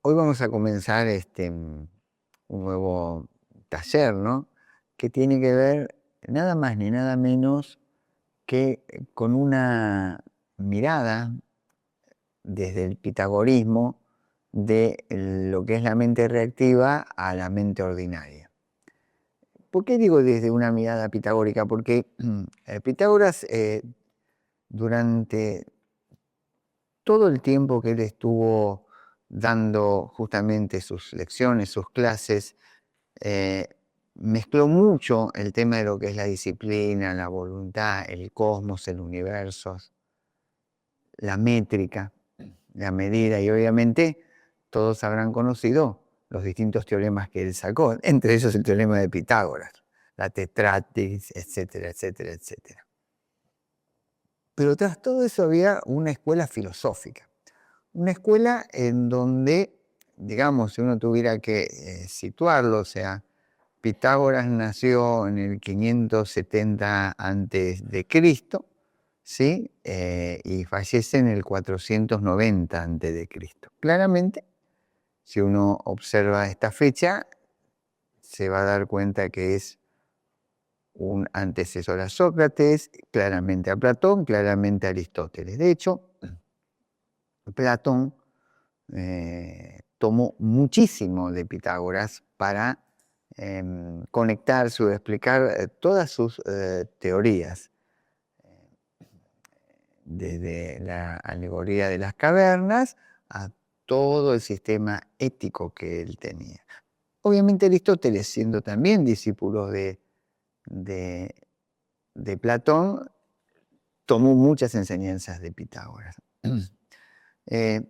Hoy vamos a comenzar un nuevo taller, ¿no? Que tiene que ver nada más ni nada menos que con una mirada desde el pitagorismo de lo que es la mente reactiva a la mente ordinaria. ¿Por qué digo desde una mirada pitagórica? Porque Pitágoras, durante todo el tiempo que él estuvo dando justamente sus lecciones, sus clases, eh, mezcló mucho el tema de lo que es la disciplina, la voluntad, el cosmos, el universo, la métrica, la medida, y obviamente todos habrán conocido los distintos teoremas que él sacó, entre ellos el teorema de Pitágoras, la tetratis, etcétera, etcétera, etcétera. Pero tras todo eso había una escuela filosófica. Una escuela en donde, digamos, si uno tuviera que situarlo, o sea, Pitágoras nació en el 570 antes de Cristo, ¿sí? Y fallece en el 490 antes de Cristo. Claramente, si uno observa esta fecha, se va a dar cuenta que es un antecesor a Sócrates, claramente a Platón, claramente a Aristóteles. De hecho, Platón tomó muchísimo de Pitágoras para conectarse o explicar todas sus teorías, desde la alegoría de las cavernas a todo el sistema ético que él tenía. Obviamente Aristóteles, siendo también discípulo de, de Platón, tomó muchas enseñanzas de Pitágoras. Eh,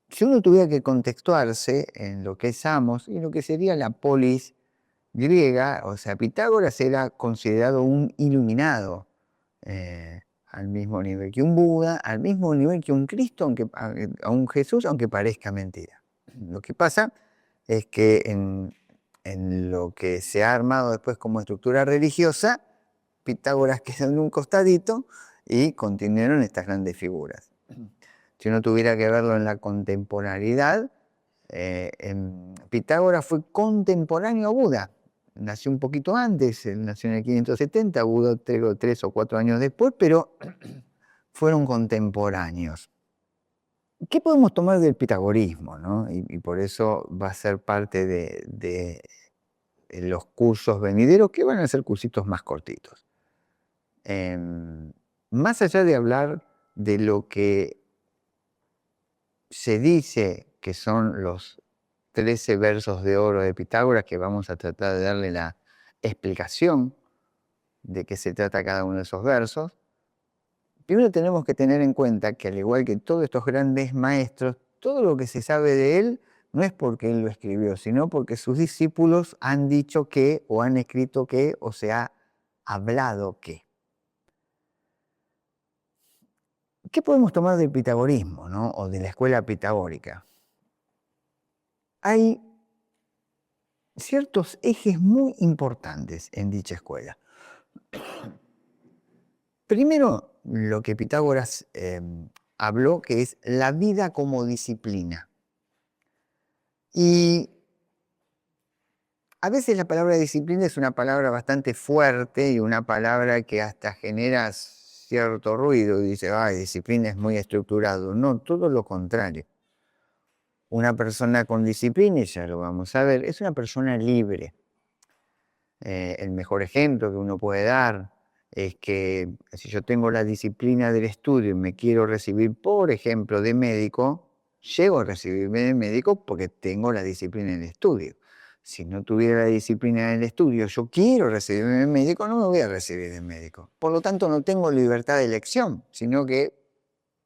Si uno tuviera que contextuarse en lo que es Samos y lo que sería la polis griega, o sea, Pitágoras era considerado un iluminado, al mismo nivel que un Buda, al mismo nivel que un Cristo, a un Jesús, aunque parezca mentira. Lo que pasa es que en lo que se ha armado después como estructura religiosa, Pitágoras quedó en un costadito y continuaron estas grandes figuras. Si uno tuviera que verlo en la contemporaneidad, Pitágoras fue contemporáneo a Buda. Nació un poquito antes, él nació en el 570, Buda 3 o 4 años después, pero fueron contemporáneos. ¿Qué podemos tomar del pitagorismo, no? Y por eso va a ser parte de los cursos venideros, que van a ser cursitos más cortitos. Más allá de hablar de lo que se dice que son los 13 versos de oro de Pitágoras, que vamos a tratar de darle la explicación de qué se trata cada uno de esos versos. Primero tenemos que tener en cuenta que, al igual que todos estos grandes maestros, todo lo que se sabe de él no es porque él lo escribió, sino porque sus discípulos han dicho que, o han escrito que, o se ha hablado que. ¿Qué podemos tomar del pitagorismo, ¿no? O de la escuela pitagórica? Hay ciertos ejes muy importantes en dicha escuela. Primero, lo que Pitágoras habló, que es la vida como disciplina. Y a veces la palabra disciplina es una palabra bastante fuerte y una palabra que hasta genera cierto ruido y dice, ay, disciplina es muy estructurado. No, todo lo contrario. Una persona con disciplina, y ya lo vamos a ver, es una persona libre. El mejor ejemplo que uno puede dar es que si yo tengo la disciplina del estudio y me quiero recibir, por ejemplo, de médico, llego a recibirme de médico porque tengo la disciplina del estudio. Si no tuviera la disciplina del estudio, yo quiero recibirme de médico, no me voy a recibir de médico. Por lo tanto, no tengo libertad de elección, sino que,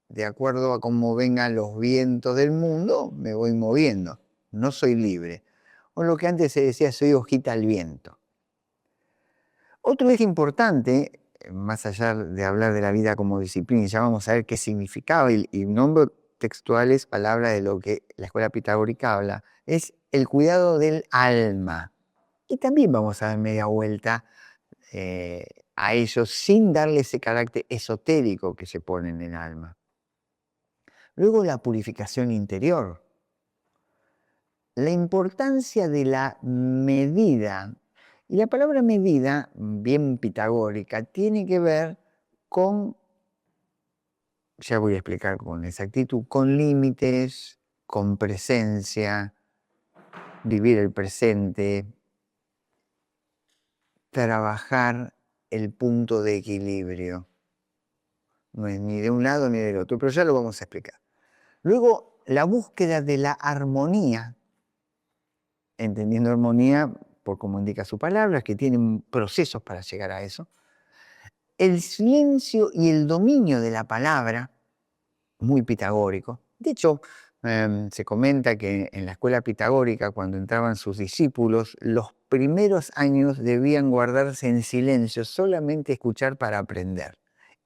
de acuerdo a cómo vengan los vientos del mundo, me voy moviendo. No soy libre. O lo que antes se decía, soy hojita al viento. Otro eje importante, más allá de hablar de la vida como disciplina, ya vamos a ver qué significaba, y nombro textuales palabras de lo que la escuela pitagórica habla, es el cuidado del alma. Y también vamos a dar media vuelta a ello sin darle ese carácter esotérico que se pone en el alma. Luego la purificación interior. La importancia de la medida. Y la palabra medida, bien pitagórica, tiene que ver con, ya voy a explicar con exactitud, con límites, con presencia, vivir el presente, trabajar el punto de equilibrio. No es ni de un lado ni del otro, pero ya lo vamos a explicar. Luego, la búsqueda de la armonía, entendiendo armonía por como indica su palabra, que tienen procesos para llegar a eso. El silencio y el dominio de la palabra, muy pitagórico. De hecho, se comenta que en la escuela pitagórica, cuando entraban sus discípulos, los primeros años debían guardarse en silencio, solamente escuchar para aprender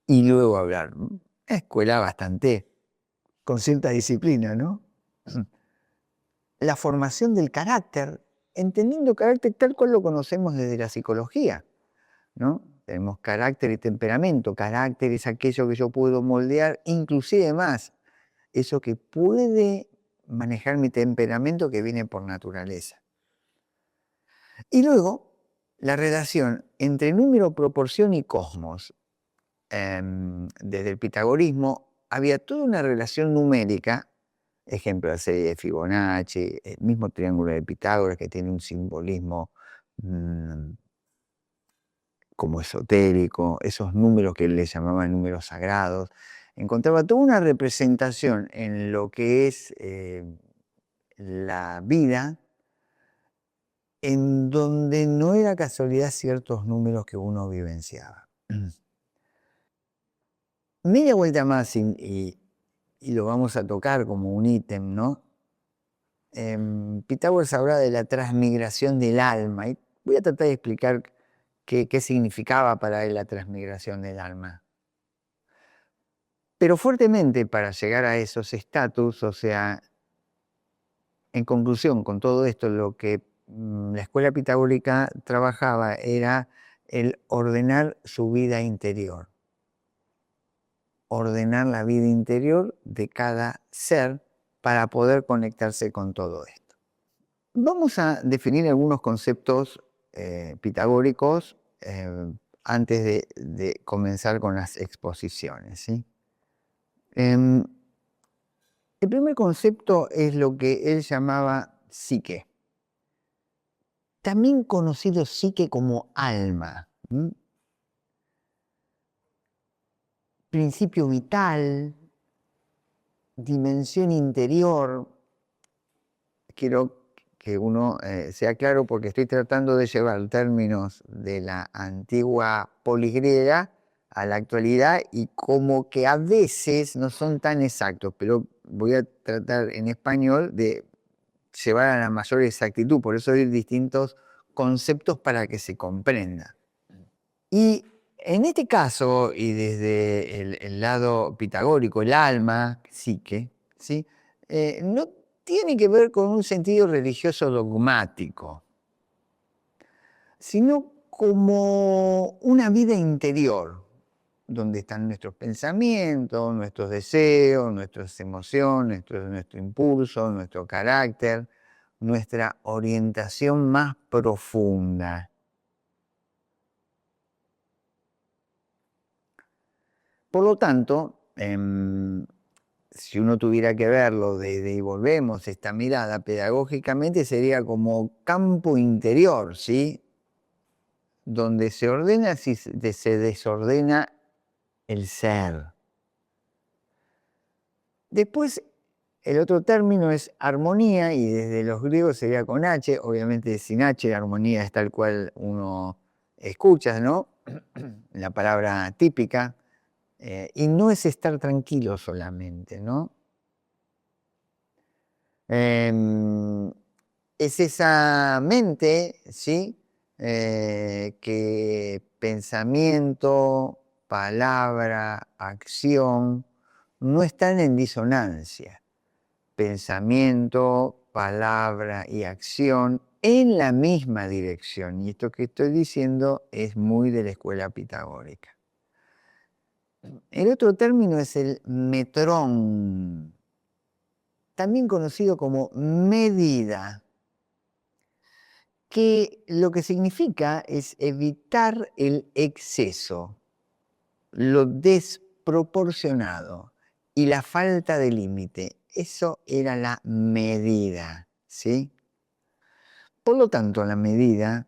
y luego hablar. Una escuela bastante con cierta disciplina, ¿no? La formación del carácter, entendiendo carácter tal cual lo conocemos desde la psicología, ¿no? Tenemos carácter y temperamento. Carácter es aquello que yo puedo moldear, inclusive más, eso que puede manejar mi temperamento que viene por naturaleza. Y luego, la relación entre número, proporción y cosmos. Desde el pitagorismo había toda una relación numérica, ejemplo, la serie de Fibonacci, el mismo triángulo de Pitágoras que tiene un simbolismo como esotérico, esos números que le llamaban números sagrados. Encontraba toda una representación en lo que es la vida, en donde no era casualidad ciertos números que uno vivenciaba. Media vuelta más y lo vamos a tocar como un ítem, ¿no? Pitágoras habla de la transmigración del alma y voy a tratar de explicar qué significaba para él la transmigración del alma. Pero fuertemente para llegar a esos estatus, o sea, en conclusión, con todo esto, lo que la escuela pitagórica trabajaba era el ordenar su vida interior, ordenar la vida interior de cada ser para poder conectarse con todo esto. Vamos a definir algunos conceptos pitagóricos antes de comenzar con las exposiciones, ¿sí? El primer concepto es lo que él llamaba psique, también conocido psique como alma, principio vital, dimensión interior. Quiero que uno sea claro porque estoy tratando de llevar términos de la antigua poligriega a la actualidad y como que a veces no son tan exactos, pero voy a tratar en español de llevar a la mayor exactitud, por eso hay distintos conceptos para que se comprenda. Y en este caso, y desde el lado pitagórico, el alma, psique, ¿sí? No tiene que ver con un sentido religioso dogmático, sino como una vida interior, donde están nuestros pensamientos, nuestros deseos, nuestras emociones, nuestro impulso, nuestro carácter, nuestra orientación más profunda. Por lo tanto, si uno tuviera que verlo desde y volvemos esta mirada pedagógicamente, sería como campo interior, ¿sí? Donde se ordena, si se desordena el ser. Después, el otro término es armonía, y desde los griegos sería con H, obviamente sin H, la armonía es tal cual uno escucha, ¿no? La palabra típica, y no es estar tranquilo solamente, ¿no? Es esa mente, ¿sí? Que pensamiento, palabra, acción no están en disonancia. Pensamiento, palabra y acción en la misma dirección. Y esto que estoy diciendo es muy de la escuela pitagórica. El otro término es el metrón. también conocido como medida, que lo que significa es evitar el exceso, lo desproporcionado y la falta de límite. Eso era la medida, ¿sí? Por lo tanto, la medida,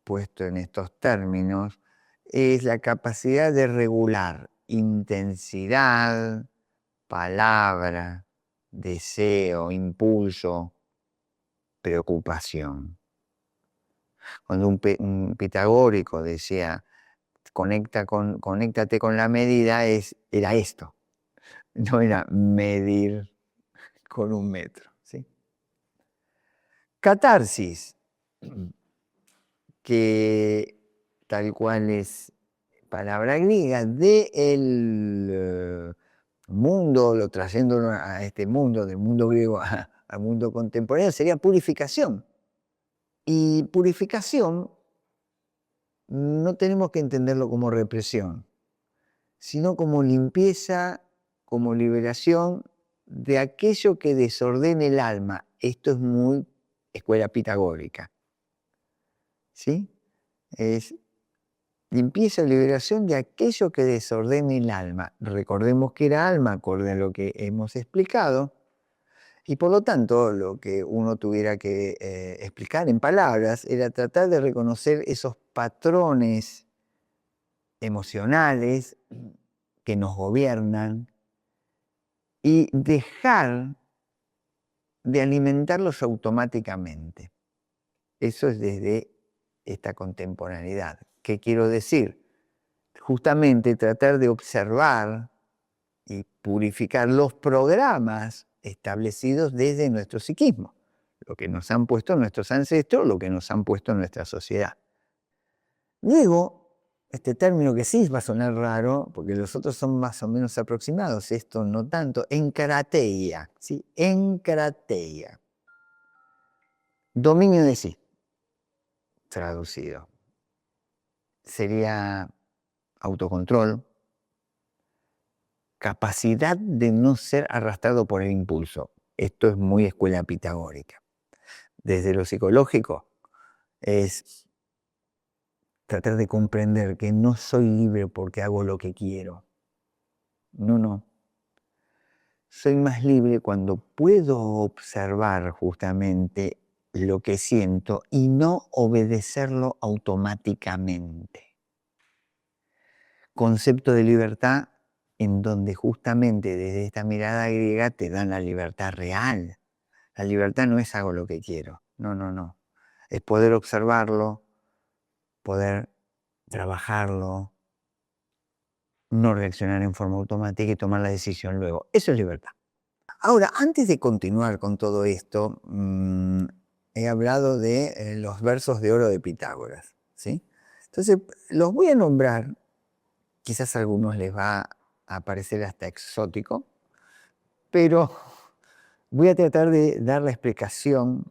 puesto en estos términos, es la capacidad de regular intensidad, palabra, deseo, impulso, preocupación. Cuando un pitagórico decía, conéctate con la medida, era esto, no era medir con un metro. ¿Sí? Catarsis, que tal cual es palabra griega, del mundo, lo trayendo a este mundo, del mundo griego al mundo contemporáneo, sería purificación. Y purificación no tenemos que entenderlo como represión, sino como limpieza, como liberación de aquello que desordene el alma. Esto es muy escuela pitagórica. ¿Sí? Es limpieza y liberación de aquello que desordene el alma. Recordemos que era alma, acorde a lo que hemos explicado, y por lo tanto lo que uno tuviera que explicar en palabras era tratar de reconocer esos patrones emocionales que nos gobiernan y dejar de alimentarlos automáticamente. Eso es desde esta contemporaneidad. ¿Qué quiero decir? Justamente tratar de observar y purificar los programas establecidos desde nuestro psiquismo, lo que nos han puesto nuestros ancestros, lo que nos han puesto en nuestra sociedad. Luego, este término que sí va a sonar raro, porque los otros son más o menos aproximados, esto no tanto, enkarateia, ¿sí? Enkarateia. Dominio de sí, traducido. Sería autocontrol, capacidad de no ser arrastrado por el impulso. Esto es muy escuela pitagórica. Desde lo psicológico es tratar de comprender que no soy libre porque hago lo que quiero. No. Soy más libre cuando puedo observar justamente lo que siento y no obedecerlo automáticamente. Concepto de libertad en donde justamente desde esta mirada griega te dan la libertad real. La libertad no es hago lo que quiero, no. Es poder observarlo, poder trabajarlo, no reaccionar en forma automática y tomar la decisión luego. Eso es libertad. Ahora, antes de continuar con todo esto, he hablado de los versos de oro de Pitágoras, ¿sí? Entonces, los voy a nombrar, quizás a algunos les va a parecer hasta exótico, pero voy a tratar de dar la explicación,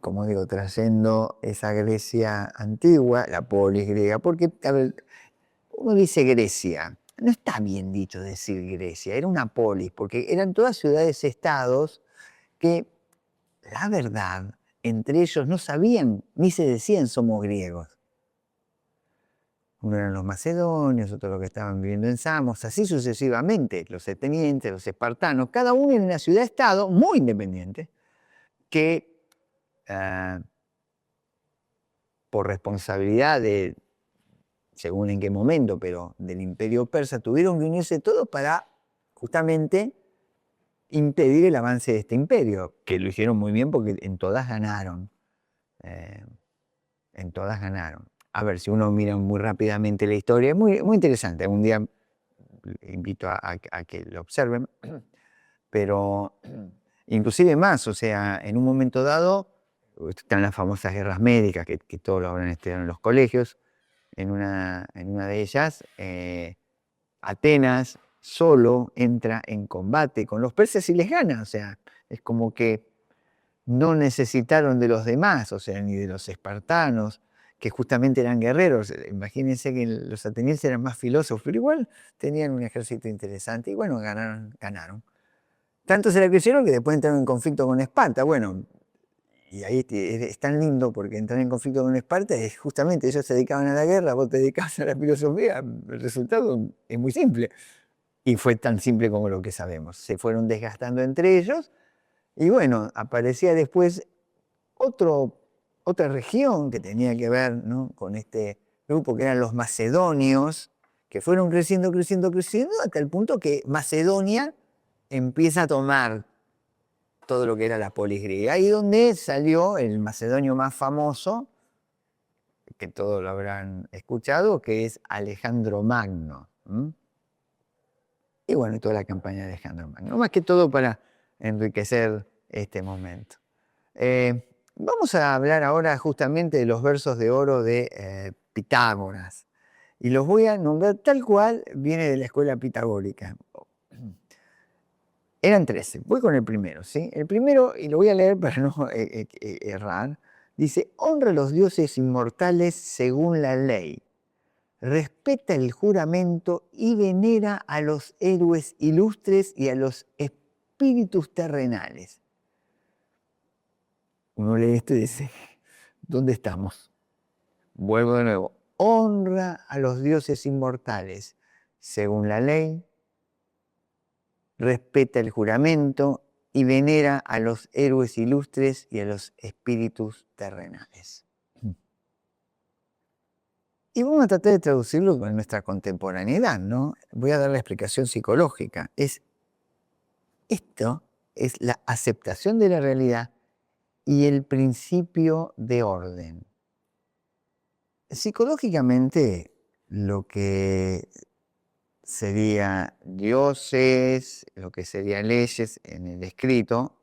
como digo, trayendo esa Grecia antigua, la polis griega, porque, a ver, uno dice Grecia, no está bien dicho decir Grecia, era una polis, porque eran todas ciudades-estados que, la verdad, entre ellos no sabían ni se decían somos griegos. Uno eran los macedonios, otros los que estaban viviendo en Samos, así sucesivamente, los atenienses, los espartanos, cada uno en una ciudad-estado muy independiente, que por responsabilidad de, según en qué momento, pero del imperio persa, tuvieron que unirse todos para justamente impedir el avance de este imperio, que lo hicieron muy bien porque en todas ganaron. En todas ganaron. A ver, si uno mira muy rápidamente la historia, es muy, muy interesante. Un día invito a que lo observen, pero inclusive más, o sea, en un momento dado, están las famosas guerras médicas, que todos lo habrán estudiado en los colegios. En una de ellas, Atenas solo entra en combate con los persas y les gana. O sea, es como que no necesitaron de los demás, o sea, ni de los espartanos, que justamente eran guerreros. Imagínense que los atenienses eran más filósofos, pero igual tenían un ejército interesante y bueno, ganaron. Tanto se la creyeron que después entraron en conflicto con Esparta. Bueno, y ahí es tan lindo porque entrar en conflicto con Esparta es justamente, ellos se dedicaban a la guerra, vos te dedicabas a la filosofía, el resultado es muy simple. Y fue tan simple como lo que sabemos. Se fueron desgastando entre ellos y bueno, aparecía después otra región que tenía que ver, ¿no?, con este grupo que eran los macedonios, que fueron creciendo, creciendo, creciendo, hasta el punto que Macedonia empieza a tomar todo lo que era la polis griega. Ahí donde salió el macedonio más famoso, que todos lo habrán escuchado, que es Alejandro Magno. Y bueno, toda la campaña de Alejandro Magno. Más que todo para enriquecer este momento. Vamos a hablar ahora justamente de los versos de oro de Pitágoras. Y los voy a nombrar tal cual viene de la escuela pitagórica. Eran 13. Voy con el primero, ¿sí? El primero, y lo voy a leer para no errar, dice: honra a los dioses inmortales según la ley, respeta el juramento y venera a los héroes ilustres y a los espíritus terrenales. Uno lee esto y dice, ¿dónde estamos? Vuelvo de nuevo. Honra a los dioses inmortales según la ley, respeta el juramento y venera a los héroes ilustres y a los espíritus terrenales. Y vamos a tratar de traducirlo con nuestra contemporaneidad, ¿no? Voy a dar la explicación psicológica. Esto es la aceptación de la realidad y el principio de orden. Psicológicamente, lo que sería dioses, lo que serían leyes en el escrito,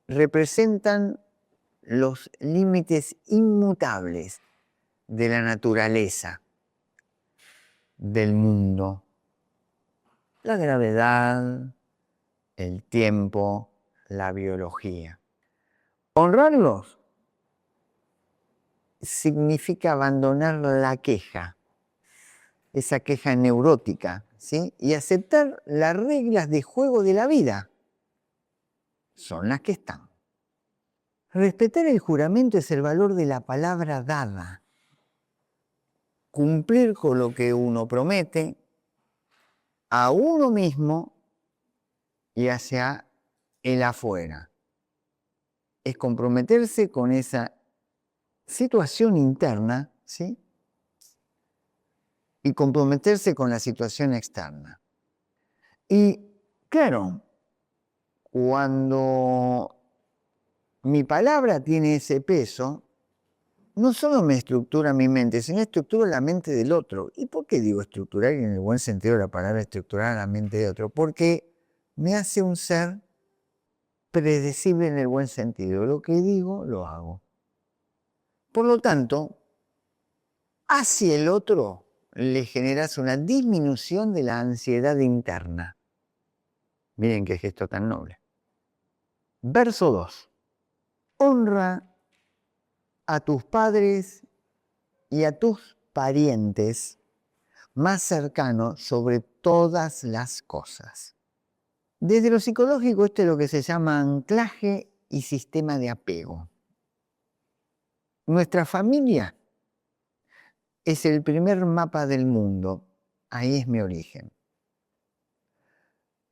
representan los límites inmutables de la naturaleza, del mundo, la gravedad, el tiempo, la biología. Honrarlos significa abandonar la queja, esa queja neurótica, ¿sí? Y aceptar las reglas de juego de la vida. Son las que están. Respetar el juramento es el valor de la palabra dada. Cumplir con lo que uno promete a uno mismo y hacia el afuera. Es comprometerse con esa situación interna, ¿sí?, y comprometerse con la situación externa. Y claro, cuando mi palabra tiene ese peso, no solo me estructura mi mente, sino estructura la mente del otro. ¿Y por qué digo estructurar en el buen sentido de la palabra estructurar la mente de otro? Porque me hace un ser predecible en el buen sentido. Lo que digo, lo hago. Por lo tanto, hacia el otro le generas una disminución de la ansiedad interna. Miren qué gesto tan noble. Verso 2. Honra a tus padres y a tus parientes más cercanos sobre todas las cosas. Desde lo psicológico, esto es lo que se llama anclaje y sistema de apego. Nuestra familia es el primer mapa del mundo. Ahí es mi origen.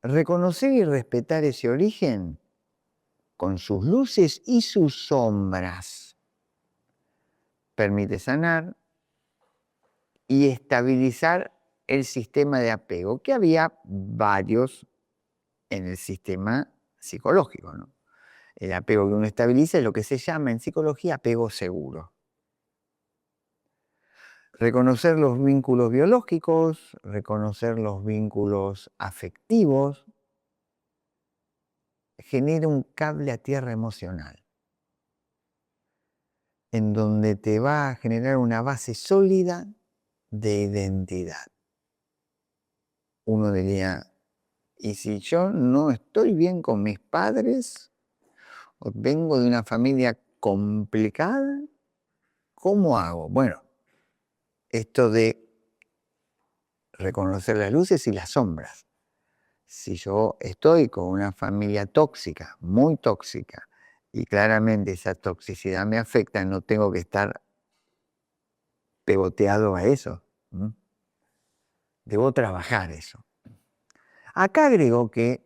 Reconocer y respetar ese origen con sus luces y sus sombras permite sanar y estabilizar el sistema de apego, que había varios en el sistema psicológico, ¿no? El apego que uno estabiliza es lo que se llama en psicología apego seguro. Reconocer los vínculos biológicos, reconocer los vínculos afectivos, genera un cable a tierra emocional, en donde te va a generar una base sólida de identidad. Uno diría, ¿y si yo no estoy bien con mis padres o vengo de una familia complicada? ¿Cómo hago? Bueno, esto de reconocer las luces y las sombras. Si yo estoy con una familia tóxica, muy tóxica, y claramente esa toxicidad me afecta, no tengo que estar pegoteado a eso. Debo trabajar eso. Acá agrego que,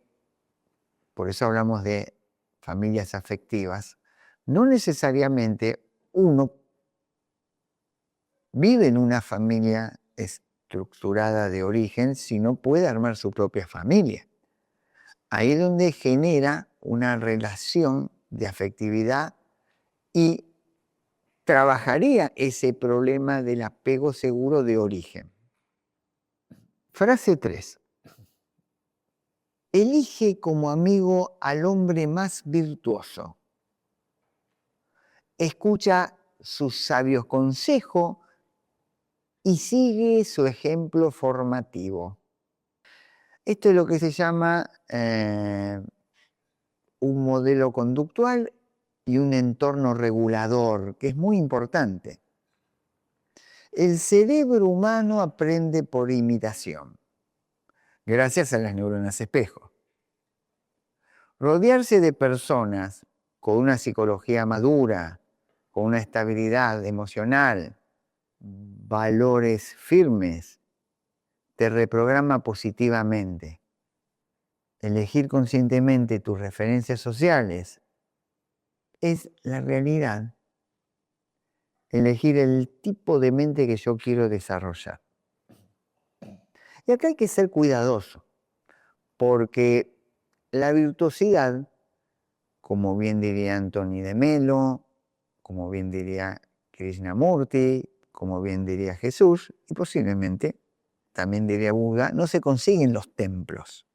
por eso hablamos de familias afectivas, no necesariamente uno vive en una familia estructurada de origen, sino puede armar su propia familia. Ahí es donde genera una relación de afectividad y trabajaría ese problema del apego seguro de origen. Frase 3. Elige como amigo al hombre más virtuoso. Escucha sus sabios consejos y sigue su ejemplo formativo. Esto es lo que se llama un modelo conductual y un entorno regulador, que es muy importante. El cerebro humano aprende por imitación, gracias a las neuronas espejo. Rodearse de personas con una psicología madura, con una estabilidad emocional, valores firmes, te reprograma positivamente. Elegir conscientemente tus referencias sociales es la realidad. Elegir el tipo de mente que yo quiero desarrollar. Y acá hay que ser cuidadoso, porque la virtuosidad, como bien diría Anthony de Melo, como bien diría Krishnamurti, como bien diría Jesús, y posiblemente también diría Buda, no se consigue en los templos.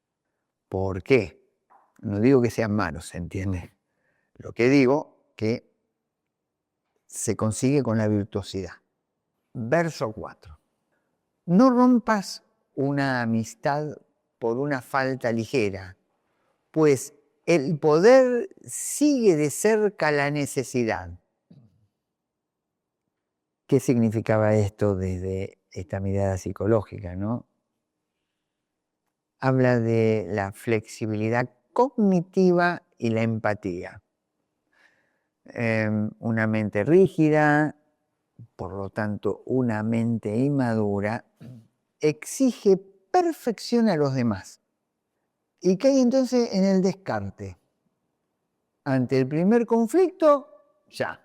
¿Por qué? No digo que sean malos, ¿se entiende? Lo que digo que se consigue con la virtuosidad. Verso 4. No rompas una amistad por una falta ligera, pues el poder sigue de cerca la necesidad. ¿Qué significaba esto desde esta mirada psicológica, no? Habla de la flexibilidad cognitiva y la empatía. Una mente rígida, por lo tanto una mente inmadura, exige perfección a los demás. ¿Y qué hay entonces en el descarte? Ante el primer conflicto, ya.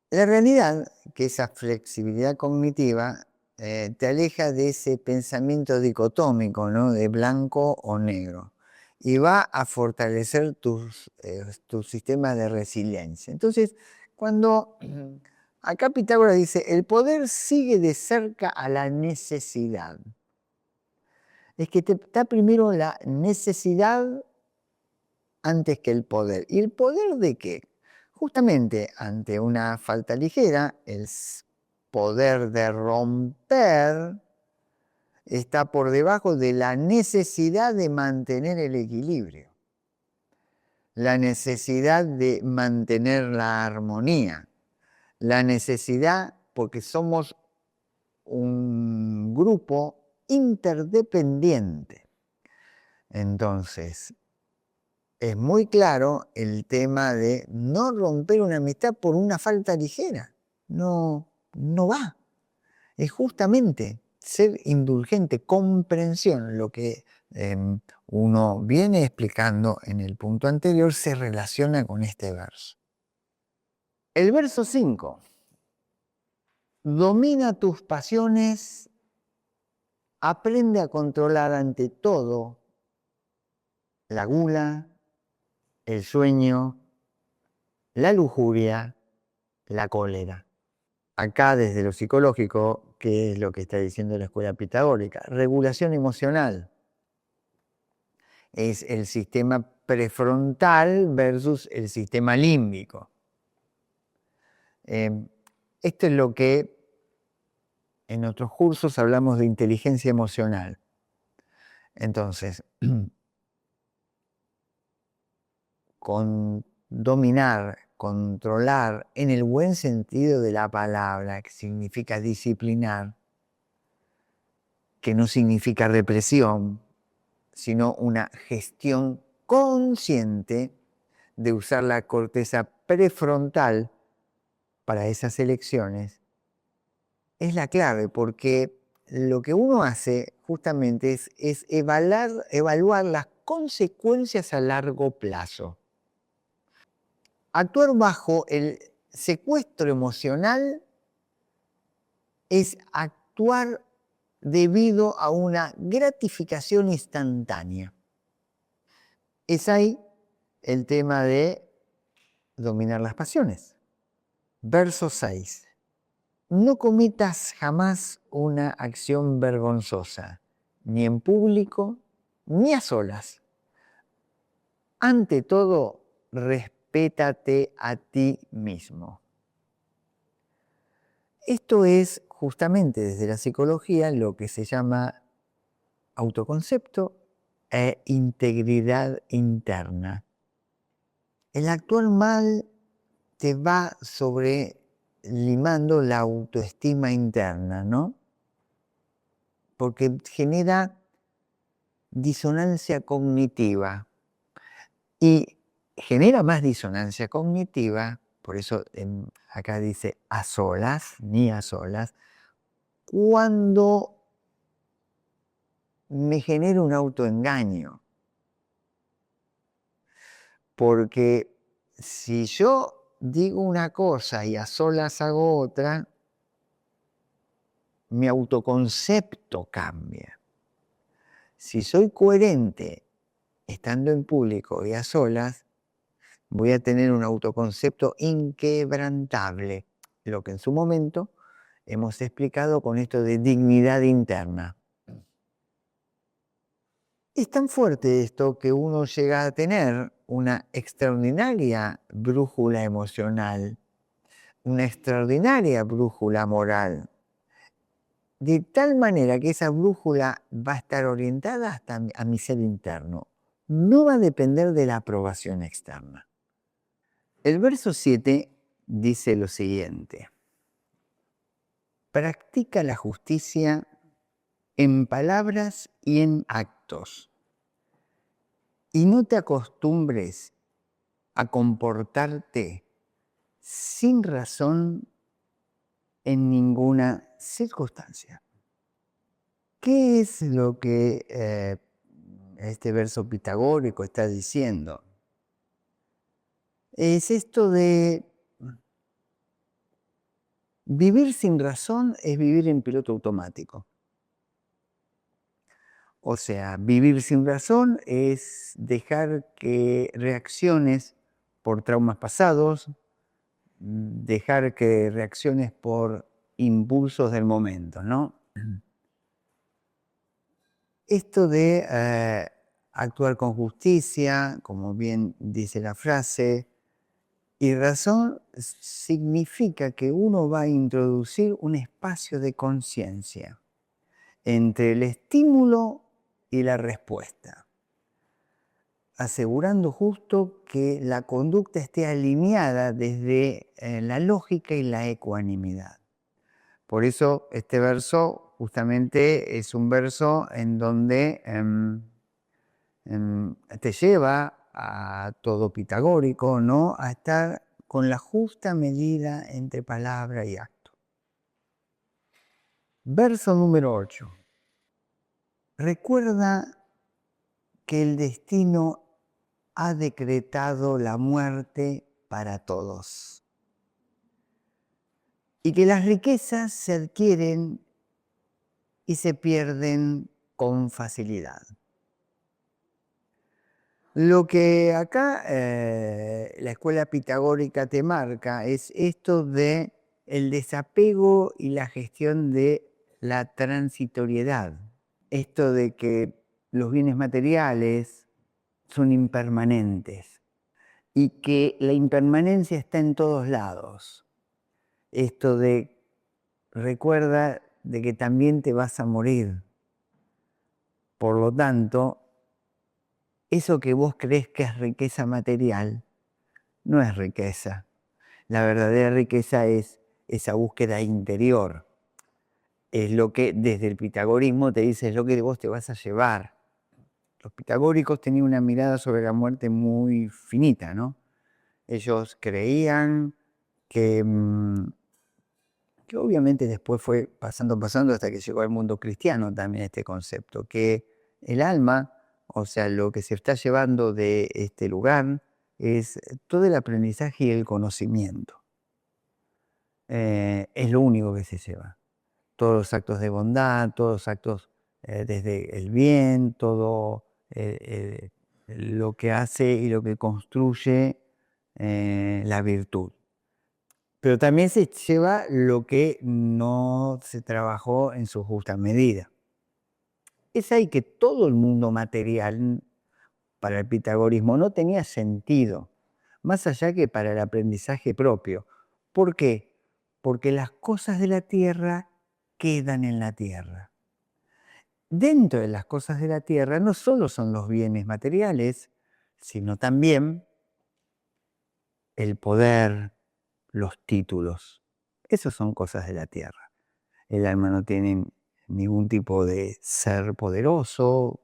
La realidad que esa flexibilidad cognitiva te aleja de ese pensamiento dicotómico, ¿no? De blanco o negro, y va a fortalecer tu sistema de resiliencia. Entonces, cuando acá Pitágoras dice, el poder sigue de cerca a la necesidad, es que te da primero la necesidad antes que el poder. ¿Y el poder de qué? Justamente ante una falta ligera, el poder de romper está por debajo de la necesidad de mantener el equilibrio, la necesidad de mantener la armonía, la necesidad, porque somos un grupo interdependiente. Entonces, es muy claro el tema de no romper una amistad por una falta ligera. No, no va. Es justamente ser indulgente, comprensión, lo que uno viene explicando en el punto anterior, se relaciona con este verso. El verso 5. Domina tus pasiones, aprende a controlar ante todo la gula, el sueño, la lujuria, la cólera. Acá desde lo psicológico, ¿qué es lo que está diciendo la escuela pitagórica? Regulación emocional. Es el sistema prefrontal versus el sistema límbico. Esto es lo que en otros cursos hablamos de inteligencia emocional. Entonces, con dominar, controlar, en el buen sentido de la palabra, que significa disciplinar, que no significa represión, sino una gestión consciente de usar la corteza prefrontal para esas elecciones, es la clave, porque lo que uno hace justamente es evaluar las consecuencias a largo plazo. Actuar bajo el secuestro emocional es actuar debido a una gratificación instantánea. Es ahí el tema de dominar las pasiones. Verso 6. No cometas jamás una acción vergonzosa, ni en público, ni a solas. Ante todo, respétate a ti mismo. Esto es justamente desde la psicología lo que se llama autoconcepto e integridad interna. El actuar mal te va sobrelimando la autoestima interna, ¿no? Porque genera disonancia cognitiva y genera más disonancia cognitiva, por eso acá dice a solas, ni a solas, cuando me genera un autoengaño. Porque si yo digo una cosa y a solas hago otra, mi autoconcepto cambia. Si soy coherente estando en público y a solas, voy a tener un autoconcepto inquebrantable, lo que en su momento hemos explicado con esto de dignidad interna. Es tan fuerte esto que uno llega a tener una extraordinaria brújula emocional, una extraordinaria brújula moral, de tal manera que esa brújula va a estar orientada hasta a mi ser interno. No va a depender de la aprobación externa. El verso 7 dice lo siguiente: practica la justicia en palabras y en actos, y no te acostumbres a comportarte sin razón en ninguna circunstancia. ¿Qué es lo que este verso pitagórico está diciendo? Es esto de vivir sin razón, es vivir en piloto automático. O sea, vivir sin razón es dejar que reacciones por traumas pasados, dejar que reacciones por impulsos del momento, ¿no? Esto de actuar con justicia, como bien dice la frase, y razón significa que uno va a introducir un espacio de conciencia entre el estímulo y la respuesta, asegurando justo que la conducta esté alineada desde la lógica y la ecuanimidad. Por eso este verso justamente es un verso en donde te lleva a todo pitagórico, ¿no? A estar con la justa medida entre palabra y acto. Verso número 8. Recuerda que el destino ha decretado la muerte para todos y que las riquezas se adquieren y se pierden con facilidad. Lo que acá la escuela pitagórica te marca es esto de el desapego y la gestión de la transitoriedad. Esto de que los bienes materiales son impermanentes y que la impermanencia está en todos lados. Esto de recuerda de que también te vas a morir. Por lo tanto, eso que vos crees que es riqueza material, no es riqueza. La verdadera riqueza es esa búsqueda interior. Es lo que desde el pitagorismo te dice, es lo que vos te vas a llevar. Los pitagóricos tenían una mirada sobre la muerte muy finita, ¿no? Ellos creían que, que obviamente después fue pasando hasta que llegó al mundo cristiano también este concepto, que el alma, o sea, lo que se está llevando de este lugar, es todo el aprendizaje y el conocimiento. Es lo único que se lleva. Todos los actos de bondad, todos los actos desde el bien, todo lo que hace y lo que construye la virtud. Pero también se lleva lo que no se trabajó en su justa medida. Es ahí que todo el mundo material para el pitagorismo no tenía sentido, más allá que para el aprendizaje propio. ¿Por qué? Porque las cosas de la tierra quedan en la tierra. Dentro de las cosas de la tierra no solo son los bienes materiales, sino también el poder, los títulos. Esos son cosas de la tierra. El alma no tiene ningún tipo de ser poderoso,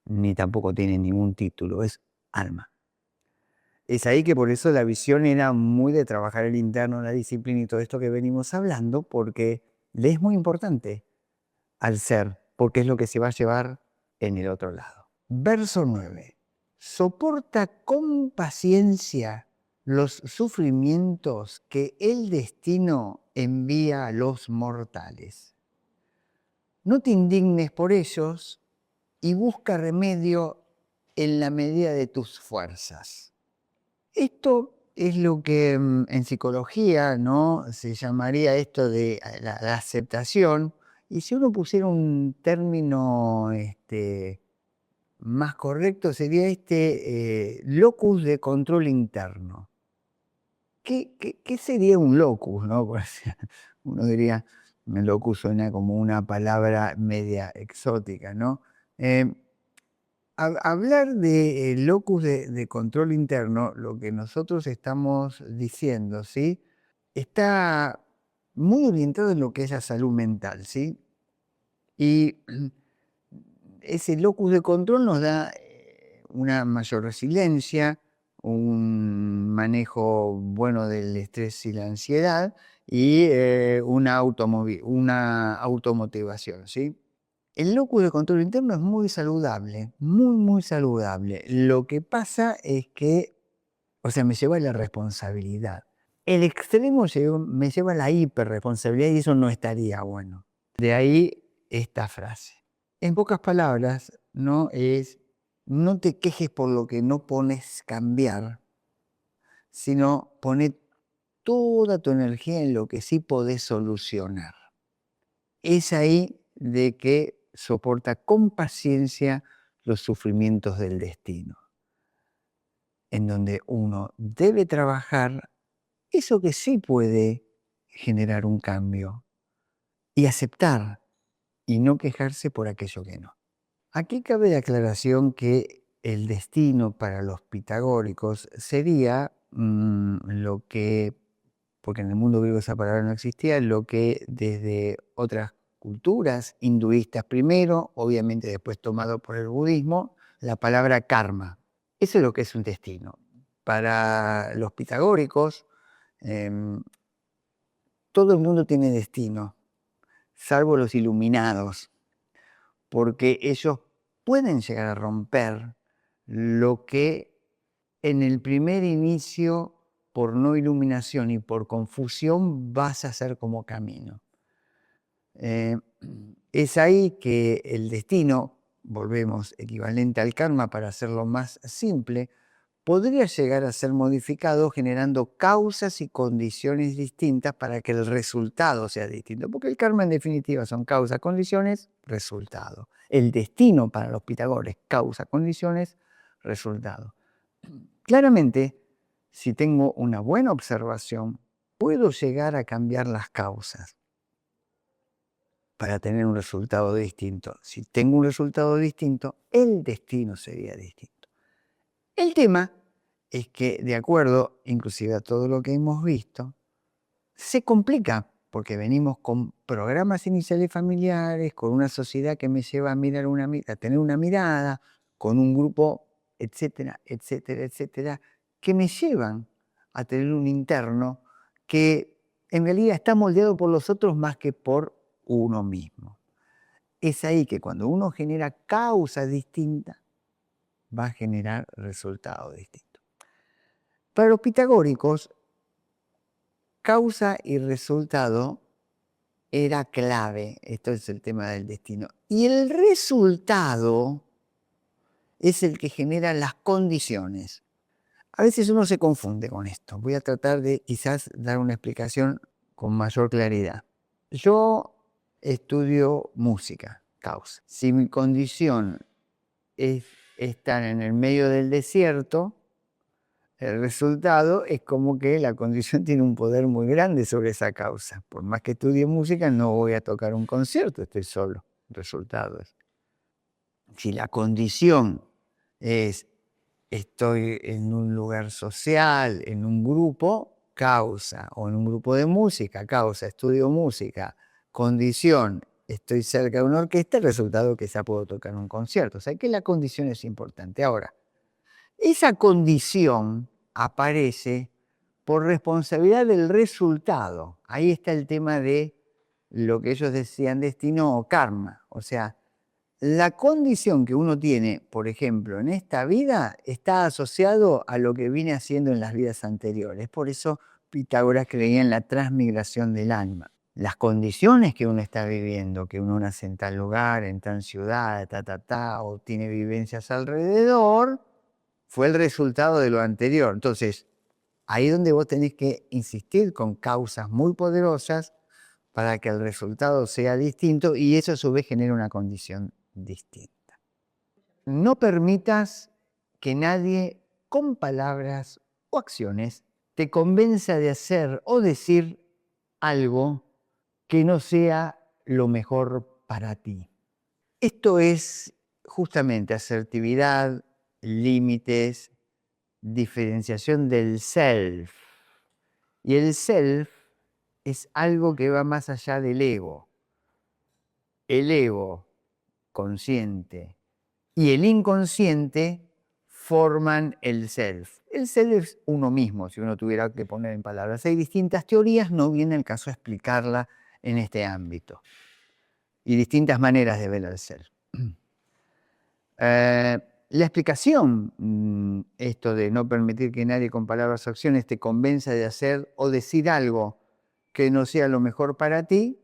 ni tampoco tiene ningún título, es alma. Es ahí que por eso la visión era muy de trabajar el interno, la disciplina y todo esto que venimos hablando, porque le es muy importante al ser, porque es lo que se va a llevar en el otro lado. Verso 9. Soporta con paciencia los sufrimientos que el destino envía a los mortales. No te indignes por ellos y busca remedio en la medida de tus fuerzas. Esto es lo que en psicología, ¿no?, se llamaría esto de la aceptación, y si uno pusiera un término más correcto sería locus de control interno. ¿Qué sería un locus, no? Uno diría, locus suena como una palabra media exótica, ¿no? Hablar de locus de control interno, lo que nosotros estamos diciendo, ¿sí?, está muy orientado en lo que es la salud mental, ¿sí? Y ese locus de control nos da una mayor resiliencia, un manejo bueno del estrés y la ansiedad y una automotivación, ¿sí? El locus de control interno es muy saludable, muy, muy saludable. Lo que pasa es que, o sea, me lleva a la responsabilidad. El extremo me lleva a la hiperresponsabilidad y eso no estaría bueno. De ahí esta frase. En pocas palabras, no te quejes por lo que no pones cambiar, sino poner toda tu energía en lo que sí podés solucionar. Es ahí de que soporta con paciencia los sufrimientos del destino, en donde uno debe trabajar eso que sí puede generar un cambio y aceptar y no quejarse por aquello que no. Aquí cabe la aclaración que el destino para los pitagóricos sería lo que, porque en el mundo griego esa palabra no existía, lo que desde otras culturas, hinduistas primero, obviamente después tomado por el budismo, la palabra karma. Eso es lo que es un destino. Para los pitagóricos, todo el mundo tiene destino, salvo los iluminados, porque ellos pueden llegar a romper lo que en el primer inicio, por no iluminación y por confusión, vas a hacer como camino. Es ahí que el destino, volvemos, equivalente al karma para hacerlo más simple, podría llegar a ser modificado generando causas y condiciones distintas para que el resultado sea distinto, porque el karma en definitiva son causa, condiciones, resultado. El destino para los pitagóricos, causa, condiciones, resultado. Claramente, si tengo una buena observación, puedo llegar a cambiar las causas para tener un resultado distinto. Si tengo un resultado distinto, el destino sería distinto. El tema es que, de acuerdo inclusive a todo lo que hemos visto, se complica porque venimos con programas iniciales familiares, con una sociedad que me lleva a tener una mirada, con un grupo, etcétera, etcétera, etcétera, que me llevan a tener un interno que en realidad está moldeado por los otros más que por uno mismo. Es ahí que cuando uno genera causas distintas, va a generar resultados distintos. Para los pitagóricos, causa y resultado era clave. Esto es el tema del destino. Y el resultado es el que genera las condiciones. A veces uno se confunde con esto. Voy a tratar de quizás dar una explicación con mayor claridad. Yo estudio música, causa. Si mi condición es estar en el medio del desierto, el resultado es como que la condición tiene un poder muy grande sobre esa causa. Por más que estudie música, no voy a tocar un concierto, estoy solo. El resultado es. Si la condición es estoy en un lugar social, en un grupo, causa, o en un grupo de música, causa, estudio música, condición, estoy cerca de una orquesta, el resultado que ya puedo tocar un concierto. O sea que la condición es importante. Ahora, esa condición aparece por responsabilidad del resultado. Ahí está el tema de lo que ellos decían destino o karma. O sea, la condición que uno tiene, por ejemplo, en esta vida, está asociado a lo que viene haciendo en las vidas anteriores. Por eso Pitágoras creía en la transmigración del alma. Las condiciones que uno está viviendo, que uno nace en tal lugar, en tal ciudad, o tiene vivencias alrededor, fue el resultado de lo anterior. Entonces, ahí es donde vos tenés que insistir con causas muy poderosas para que el resultado sea distinto y eso a su vez genera una condición distinta. No permitas que nadie con palabras o acciones te convenza de hacer o decir algo que no sea lo mejor para ti. Esto es justamente asertividad, límites, diferenciación del self. Y el self es algo que va más allá del ego. El ego consciente y el inconsciente forman el self. El self es uno mismo, si uno tuviera que poner en palabras. Hay distintas teorías, no viene el caso a explicarla en este ámbito. Y distintas maneras de ver el self. La explicación, esto de no permitir que nadie con palabras o acciones te convenza de hacer o decir algo que no sea lo mejor para ti,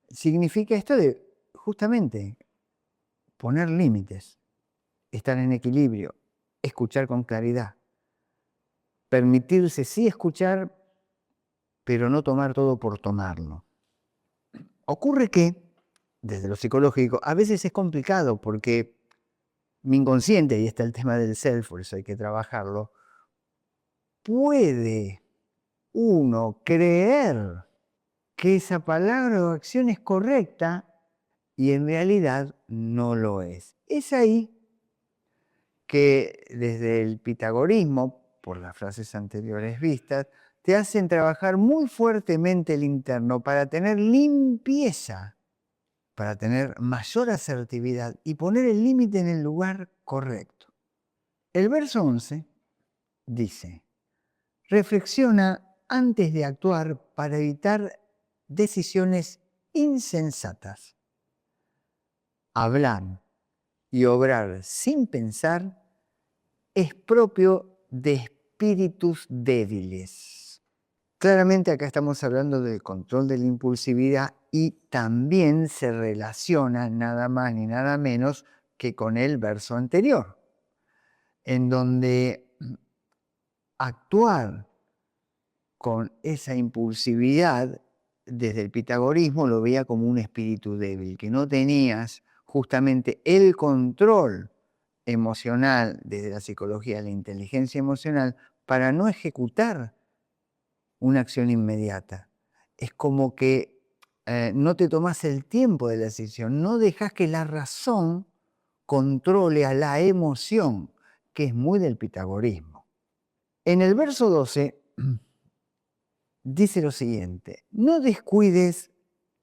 significa esto de justamente poner límites, estar en equilibrio, escuchar con claridad, permitirse sí escuchar, pero no tomar todo por tomarlo. Ocurre que, desde lo psicológico, a veces es complicado porque mi inconsciente, y está el tema del self, por eso hay que trabajarlo, puede uno creer que esa palabra o acción es correcta y en realidad no lo es. Es ahí que desde el pitagorismo, por las frases anteriores vistas, te hacen trabajar muy fuertemente el interno para tener limpieza, para tener mayor asertividad y poner el límite en el lugar correcto. El verso 11 dice, reflexiona antes de actuar para evitar decisiones insensatas. Hablar y obrar sin pensar es propio de espíritus débiles. Claramente acá estamos hablando del control de la impulsividad y también se relaciona nada más ni nada menos que con el verso anterior, en donde actuar con esa impulsividad desde el pitagorismo lo veía como un espíritu débil, que no tenías justamente el control emocional desde la psicología de la inteligencia emocional para no ejecutar una acción inmediata. Es como que no te tomas el tiempo de la decisión, no dejas que la razón controle a la emoción, que es muy del pitagorismo. En el verso 12 dice lo siguiente, no descuides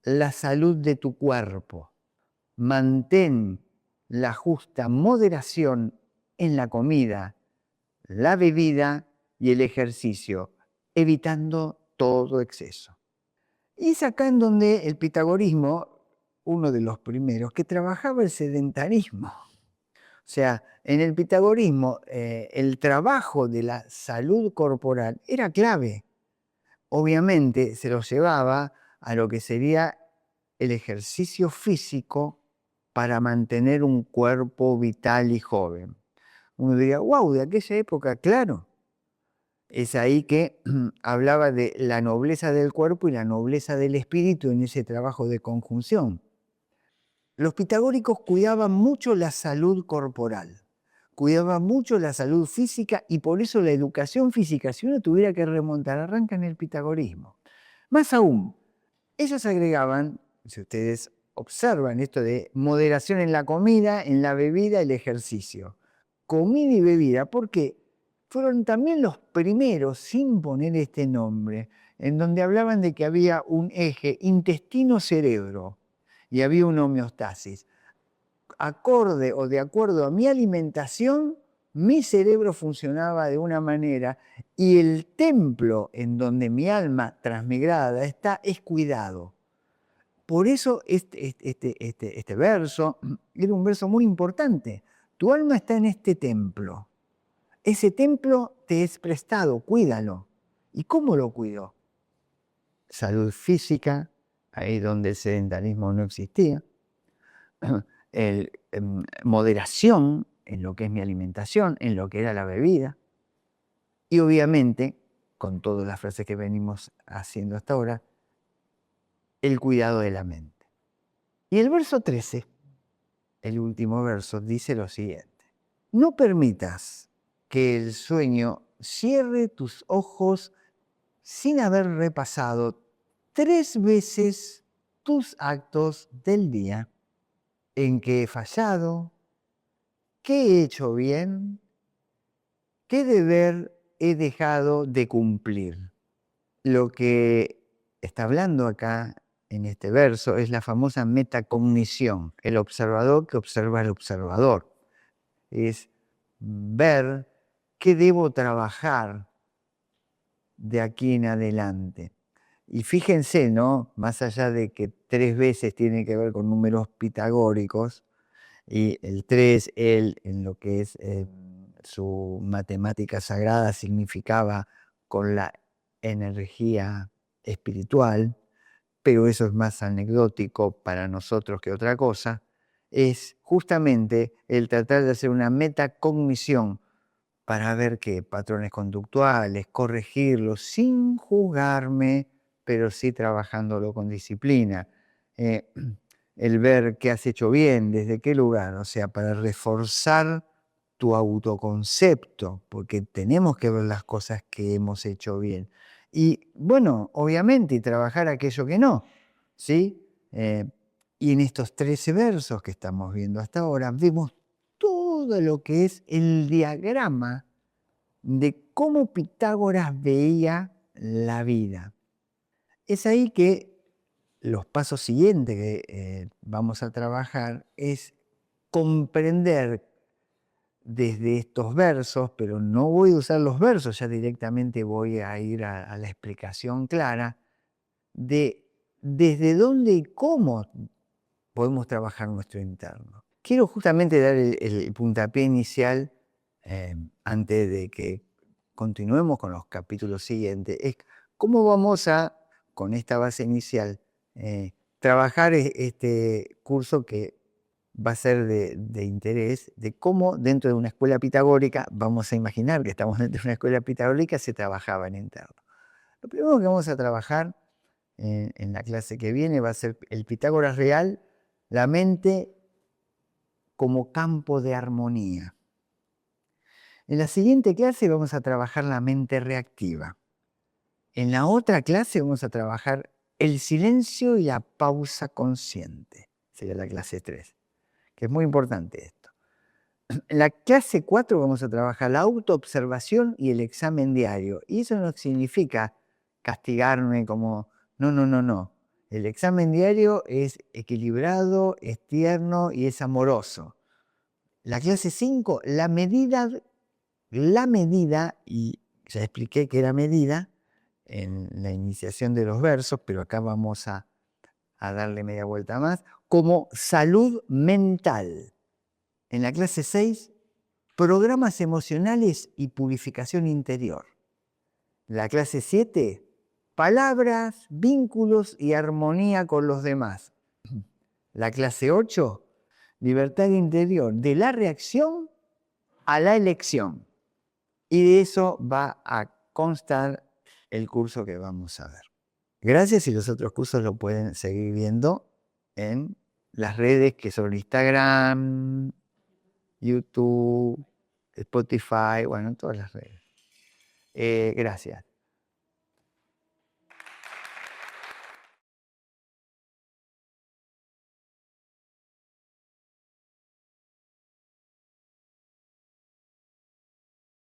la salud de tu cuerpo, mantén la justa moderación en la comida, la bebida y el ejercicio, evitando todo exceso. Y es acá en donde el pitagorismo, uno de los primeros, que trabajaba el sedentarismo. O sea, en el pitagorismo el trabajo de la salud corporal era clave. Obviamente se lo llevaba a lo que sería el ejercicio físico para mantener un cuerpo vital y joven. Uno diría, wow, de aquella época, claro. Es ahí que hablaba de la nobleza del cuerpo y la nobleza del espíritu en ese trabajo de conjunción. Los pitagóricos cuidaban mucho la salud corporal, cuidaban mucho la salud física y por eso la educación física, si uno tuviera que remontar, arranca en el pitagorismo. Más aún, ellos agregaban, si ustedes observan esto de moderación en la comida, en la bebida, el ejercicio. Comida y bebida, porque fueron también los primeros, sin poner este nombre, en donde hablaban de que había un eje intestino-cerebro y había una homeostasis. Acorde o de acuerdo a mi alimentación, mi cerebro funcionaba de una manera y el templo en donde mi alma transmigrada está es cuidado. Por eso este verso era un verso muy importante. Tu alma está en este templo. Ese templo te es prestado, cuídalo. ¿Y cómo lo cuido? Salud física, ahí donde el sedentarismo no existía. Moderación en lo que es mi alimentación, en lo que era la bebida. Y obviamente, con todas las frases que venimos haciendo hasta ahora, el cuidado de la mente. Y el verso 13, el último verso, dice lo siguiente. No permitas que el sueño cierre tus ojos sin haber repasado 3 veces tus actos del día, en que he fallado, qué he hecho bien, qué deber he dejado de cumplir. Lo que está hablando acá en este verso es la famosa metacognición, el observador que observa al observador. Es ver qué debo trabajar de aquí en adelante. Y fíjense, ¿no? Más allá de que 3 veces tiene que ver con números pitagóricos, y el 3, él en lo que es su matemática sagrada significaba con la energía espiritual, pero eso es más anecdótico para nosotros que otra cosa, es justamente el tratar de hacer una metacognición para ver qué patrones conductuales, corregirlos sin juzgarme, pero sí trabajándolo con disciplina. El ver qué has hecho bien, desde qué lugar, o sea, para reforzar tu autoconcepto, porque tenemos que ver las cosas que hemos hecho bien. Y bueno, obviamente, y trabajar aquello que no, ¿sí? Y en estos 13 versos que estamos viendo hasta ahora, vemos todo lo que es el diagrama de cómo Pitágoras veía la vida. Es ahí que los pasos siguientes que vamos a trabajar es comprender desde estos versos, pero no voy a usar los versos, ya directamente voy a ir a la explicación clara de desde dónde y cómo podemos trabajar nuestro interno. Quiero justamente dar el puntapié inicial antes de que continuemos con los capítulos siguientes, es cómo vamos a, con esta base inicial, trabajar este curso que va a ser de interés, de cómo dentro de una escuela pitagórica, vamos a imaginar que estamos dentro de una escuela pitagórica, se trabajaba en interno. Lo primero que vamos a trabajar en la clase que viene va a ser el Pitágoras real, la mente como campo de armonía. En la siguiente clase vamos a trabajar la mente reactiva. En la otra clase vamos a trabajar el silencio y la pausa consciente. Sería la clase 3, que es muy importante esto. En la clase 4 vamos a trabajar la autoobservación y el examen diario. Y eso no significa castigarme como, no. El examen diario es equilibrado, es tierno y es amoroso. La clase 5, la medida, y ya expliqué que era medida en la iniciación de los versos, pero acá vamos a darle media vuelta más, como salud mental. En la clase 6, programas emocionales y purificación interior. La clase 7, palabras, vínculos y armonía con los demás. La clase 8, libertad interior, de la reacción a la elección. Y de eso va a constar el curso que vamos a ver. Gracias, y los otros cursos lo pueden seguir viendo en las redes que son Instagram, YouTube, Spotify, bueno, en todas las redes. Gracias.